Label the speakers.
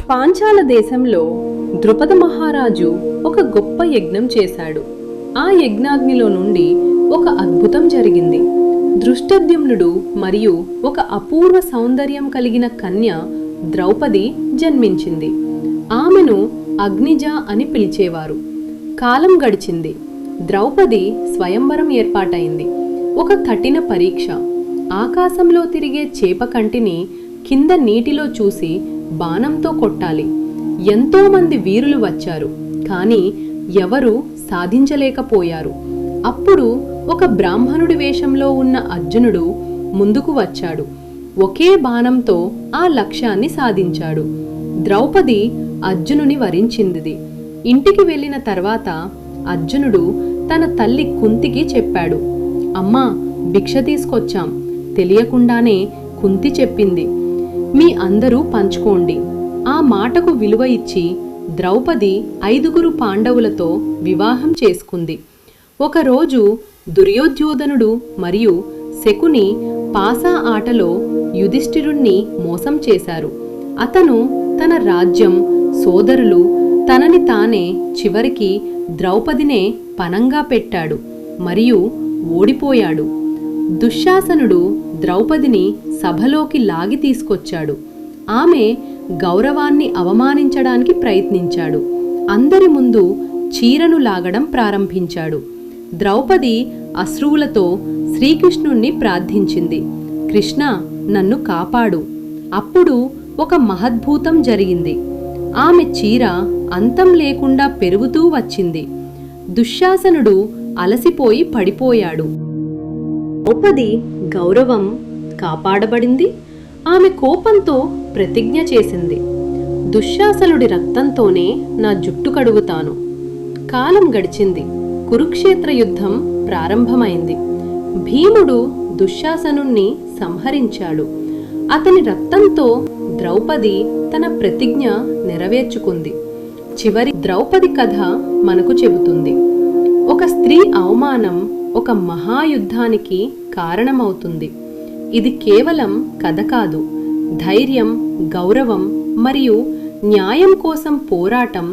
Speaker 1: పాంచాల దేశంలో ద్రుపద మహారాజు ఒక గొప్ప యజ్ఞం చేశాడు. ఆ యజ్ఞాగ్నిలో నుండి ఒక అద్భుతం జరిగింది. దృష్టద్యుమ్నుడు మరియు ఒక అపూర్వ సౌందర్యం కలిగిన కన్య ద్రౌపది జన్మించింది. ఆమెను అగ్నిజ అని పిలిచేవారు. కాలం గడిచింది. ద్రౌపది స్వయంవరం ఏర్పాటైంది. ఒక కఠిన పరీక్ష. ఆకాశంలో తిరిగే చేప కంటిని కింద నీటిలో చూసి బాణంతో కొట్టాలి. ఎంతో మంది వీరులు వచ్చారు, కానీ ఎవరూ సాధించలేకపోయారు. అప్పుడు ఒక బ్రాహ్మణుడి వేషంలో ఉన్న అర్జునుడు ముందుకు వచ్చాడు. ఒకే బాణంతో ఆ లక్ష్యాన్ని సాధించాడు. ద్రౌపది అర్జునుని వరించింది. ఇంటికి వెళ్ళిన తర్వాత అర్జునుడు తన తల్లి కుంతికి చెప్పాడు, అమ్మా, భిక్ష తీసుకొచ్చాం. తెలియకుండానే కుంతి చెప్పింది, మీ అందరూ పంచుకోండి. ఆ మాటకు విలువ ఇచ్చి ద్రౌపది 5 పాండవులతో వివాహం చేసుకుంది. ఒకరోజు దుర్యోధనుడు మరియు శకుని పాసా ఆటలో యుధిష్ఠిరుణ్ణి మోసం చేశారు. అతను తన రాజ్యం, సోదరులు, తనని తానే చివరికి ద్రౌపదినే పనంగా పెట్టాడు మరియు ఓడిపోయాడు. దుశ్శాసనుడు ద్రౌపదిని సభలోకి లాగి తీసుకొచ్చాడు. ఆమె గౌరవాన్ని అవమానించడానికి ప్రయత్నించాడు. అందరి ముందు చీరను లాగడం ప్రారంభించాడు. ద్రౌపది అశ్రువులతో శ్రీకృష్ణుణ్ణి ప్రార్థించింది, కృష్ణ, నన్ను కాపాడు. అప్పుడు ఒక మహద్భూతం జరిగింది. ఆమె చీర అంతం లేకుండా పెరుగుతూ వచ్చింది. దుశ్శాసనుడు అలసిపోయి పడిపోయాడు. ద్రౌపది గౌరవం కాపాడబడింది. ఆమె కోపంతో ప్రతిజ్ఞ చేసింది, దుశ్శాసనుడి రక్తంతోనే నా జుట్టు కడుగుతాను. కాలం గడిచింది. కురుక్షేత్ర యుద్ధం ప్రారంభమైంది. భీముడు దుశ్శాసనుణ్ణి సంహరించాడు. అతని రక్తంతో ద్రౌపది తన ప్రతిజ్ఞ నెరవేర్చుకుంది. చివరి ద్రౌపది కథ మనకు చెబుతుంది, ఒక స్త్రీ అవమానం ఒక మహాయుద్ధానికి కారణమవుతుంది. ఇది కేవలం కథ కాదు, ధైర్యం, గౌరవం మరియు న్యాయం కోసం పోరాటం